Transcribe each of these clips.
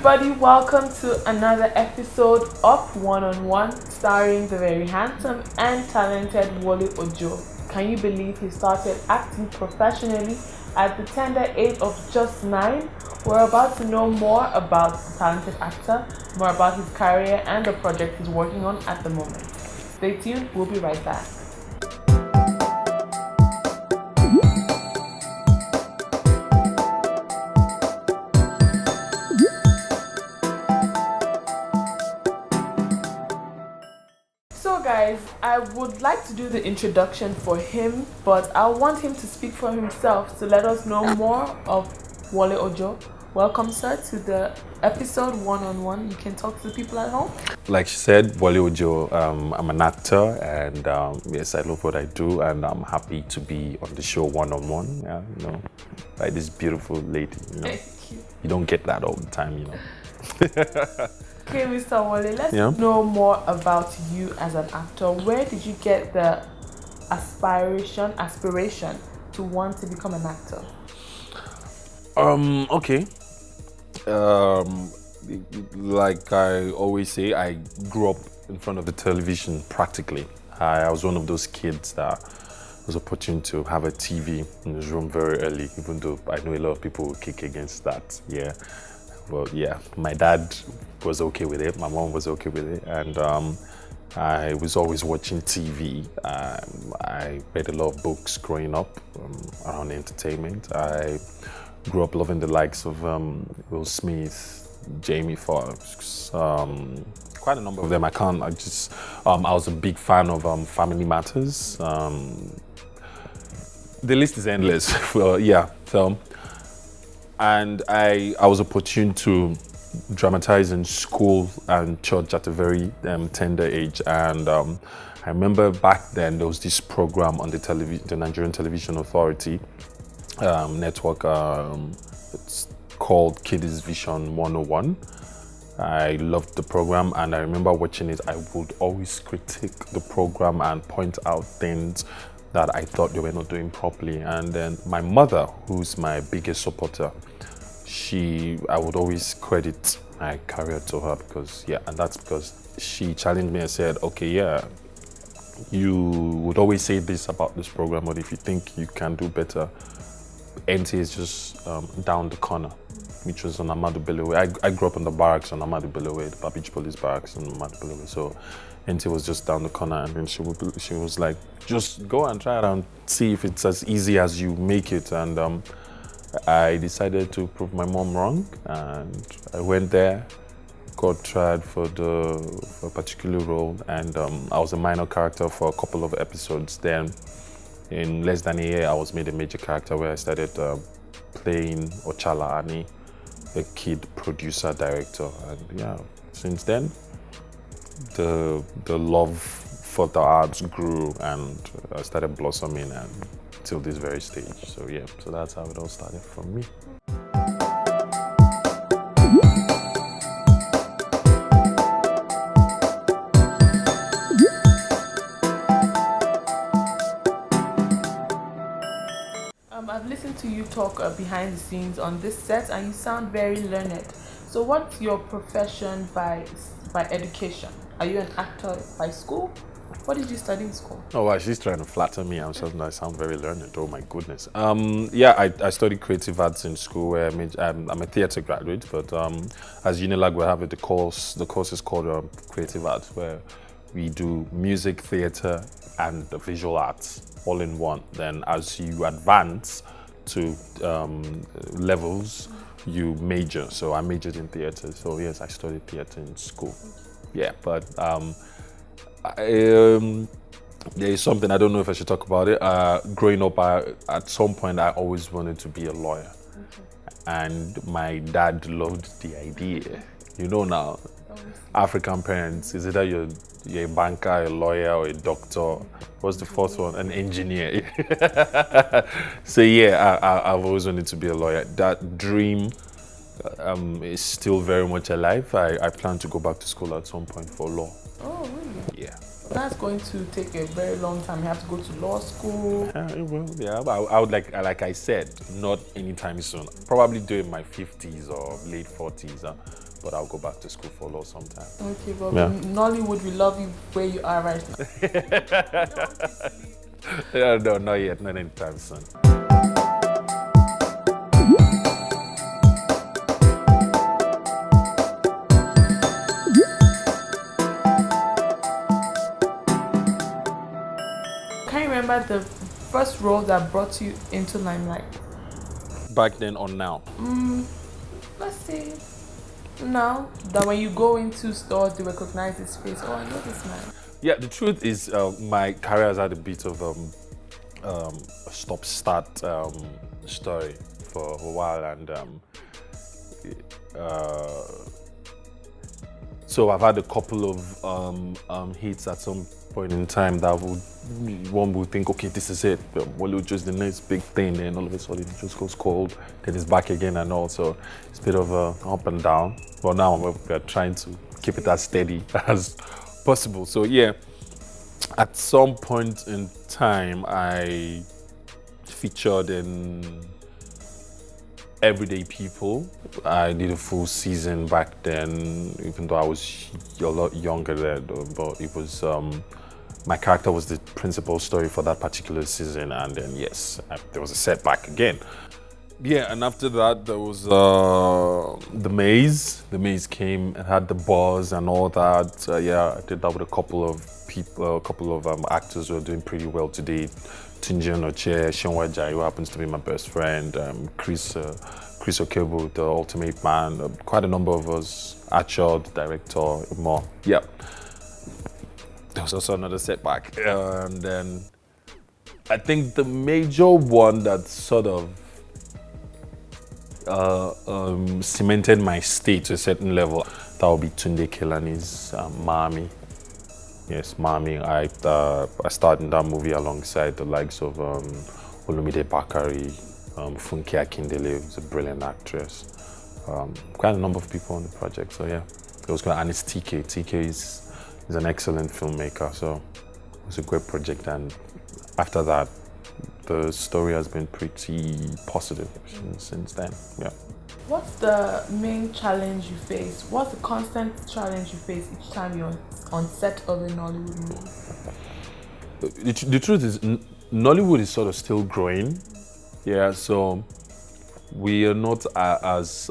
everybody, welcome to another episode of One on One, starring the very handsome and talented Wole Ojo. Can you believe he started acting professionally at the tender age of just 9? We're about to know more about the talented actor, more about his career and the project he's working on at the moment. Stay tuned, we'll be right back. So guys, I would like to do the introduction for him, but I want him to speak for himself to let us know more of Wole Ojo. Welcome, sir, to the episode One on One. You can talk to the people at home. Like she said, Wole Ojo, I'm an actor, and yes, I love what I do, and I'm happy to be on the show One on One. Yeah, by this beautiful lady. Thank you. You don't get that all the time, Okay, Mr. Wole, let's know more about you as an actor. Where did you get the aspiration to want to become an actor? Okay. Like I always say, I grew up in front of the television practically. I was one of those kids that was opportune to have a TV in his room very early, even though I know a lot of people will kick against that. Yeah. Well, yeah, my dad was okay with it, my mom was okay with it, and I was always watching TV. I read a lot of books growing up around entertainment. I grew up loving the likes of Will Smith, Jamie Foxx, quite a number of them. I was a big fan of Family Matters. The list is endless. Well, yeah, so. And I was opportune to dramatize in school and church at a very tender age. And I remember back then there was this program on the Nigerian Television Authority network. It's called Kiddies Vision 101. I loved the program, and I remember watching it. I would always critique the program and point out things that I thought they were not doing properly. And then my mother, who's my biggest supporter, I would always credit my career to her and that's because she challenged me and said, okay, yeah, you would always say this about this program, but if you think you can do better, NT is just down the corner, which was on Ahmadu Bello Way. I grew up in the barracks on Ahmadu Bello Way, the Babich Police Barracks on Ahmadu Bello Way. So NT was just down the corner, and then she was like, just go and try it and see if it's as easy as you make it. And I decided to prove my mom wrong, and I went there, got tried for a particular role, and I was a minor character for a couple of episodes. Then in less than a year, I was made a major character where I started playing Ochala Ani, a kid producer director. And yeah, since then, the love for the arts grew, and I started blossoming till this very stage. So yeah, so that's how it all started from me. I've listened to you talk behind the scenes on this set, and you sound very learned. So what's your profession by education? Are you an actor by school? What did you study in school? Oh, wow, she's trying to flatter me. I sound very learned. Oh my goodness. Yeah, I studied creative arts in school. Where I'm a theatre graduate, but as Unilag we have it, the course is called creative arts, where we do music, theatre, and the visual arts all in one. Then as you advance to levels, you major. So I majored in theatre. So yes, I studied theatre in school. Yeah, but there is something, I don't know if I should talk about it. Growing up, at some point, I always wanted to be a lawyer. Okay. And my dad loved the idea. Now, African parents, is either you're a banker, a lawyer, or a doctor. What's the fourth one? An engineer. So yeah, I've always wanted to be a lawyer. That dream is still very much alive. I plan to go back to school at some point for law. Oh, really? Yeah. That's going to take a very long time. You have to go to law school. It will, yeah. But I would like I said, not anytime soon. Probably do it in my 50s or late 40s. but I'll go back to school for law sometime. Okay, but Yeah. Nollywood, we love you where you are right now. No, not yet, not anytime soon. Can you remember the first role that brought you into limelight? Back then or now? Let's see. Now that when you go into stores, they recognize his face. Oh, I know this man. Yeah, the truth is, my career has had a bit of a stop-start story for a while, and so I've had a couple of hits at some point in time that one would think, okay, this is it. Wole Ojo is the next big thing, then all of a sudden it just goes cold, then it's back again, and also it's a bit of a up and down. But now we're trying to keep it as steady as possible. So yeah, at some point in time, I featured in Everyday People. I did a full season back then, even though I was a lot younger then, but it was, my character was the principal story for that particular season, and then yes, there was a setback again. Yeah, and after that there was The Maze. The Maze came and had the buzz and all that. Yeah, I did that with a couple of people, a couple of actors who are doing pretty well today. Tunji Onoche, Shenwa, who happens to be my best friend, Chris Okebo, the Ultimate Man, quite a number of us, Achod, the director, more. Yeah. There was also another setback. And then I think the major one that sort of cemented my stay to a certain level, that would be Tunde Kelani's Mami. Yes, Mami. I starred in that movie alongside the likes of Olumide Bakari, Funke Akindele, who's a brilliant actress. Quite a number of people on the project, so yeah. It was good, and it's TK. TK is an excellent filmmaker, so it was a great project, and after that, the story has been pretty positive since then, yeah. What's the main challenge you face? What's the constant challenge you face each time you're on set of a Nollywood movie? The truth is, Nollywood is sort of still growing. Yeah, so we are not as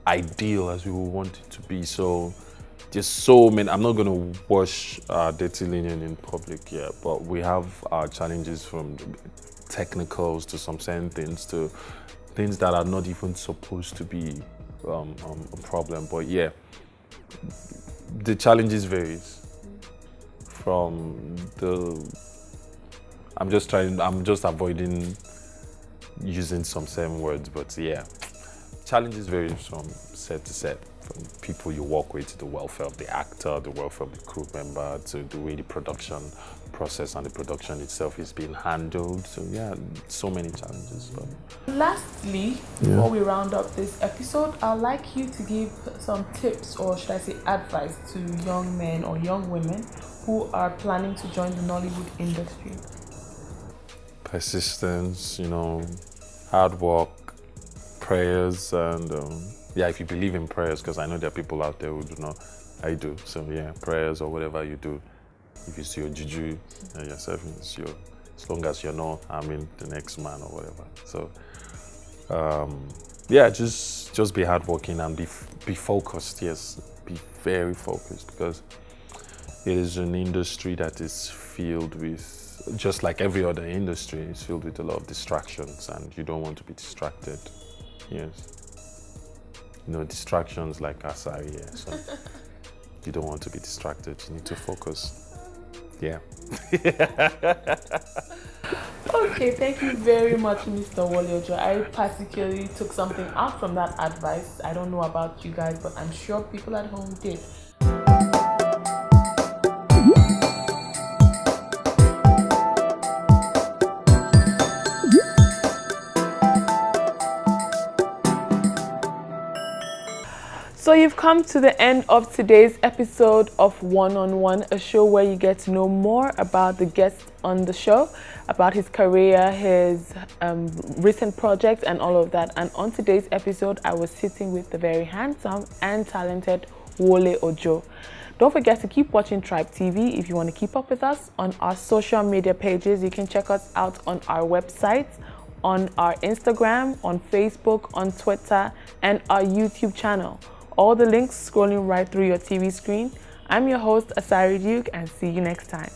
ideal as we would want it to be. So there's so many, I'm not going to wash dirty linen in public, yeah, but we have our challenges, from technicals to some certain things to things that are not even supposed to be a problem. But yeah, the challenges varies from I'm just avoiding using some certain words, but yeah, challenges vary from set to set, from people you work with to the welfare of the actor, the welfare of the crew member, to the way the production process and the production itself is being handled. So yeah, so many challenges. Lastly, before we round up this episode, I'd like you to give some tips, or should I say advice, to young men or young women who are planning to join the Nollywood industry. Persistence, hard work, prayers, and yeah, if you believe in prayers, because I know there are people out there who do not. I do. So yeah, prayers or whatever you do. If it's your juju and yourself, it's your, as long as you're not harming the next man or whatever. So yeah, just be hardworking and be focused. Yes, be very focused, because it is an industry that is filled with, just like every other industry, it's filled with a lot of distractions, and you don't want to be distracted. Yes. Distractions like Asari here, so you don't want to be distracted. You need to focus. Yeah. Okay, thank you very much, Mr. Wole Ojo. I particularly took something out from that advice. I don't know about you guys, but I'm sure people at home did. So you've come to the end of today's episode of One on One, a show where you get to know more about the guest on the show, about his career, his recent projects and all of that. And on today's episode, I was sitting with the very handsome and talented Wole Ojo. Don't forget to keep watching TrybeTV if you want to keep up with us on our social media pages. You can check us out on our website, on our Instagram, on Facebook, on Twitter, and our YouTube channel. All the links scrolling right through your TV screen. I'm your host, Asari Duke, and see you next time.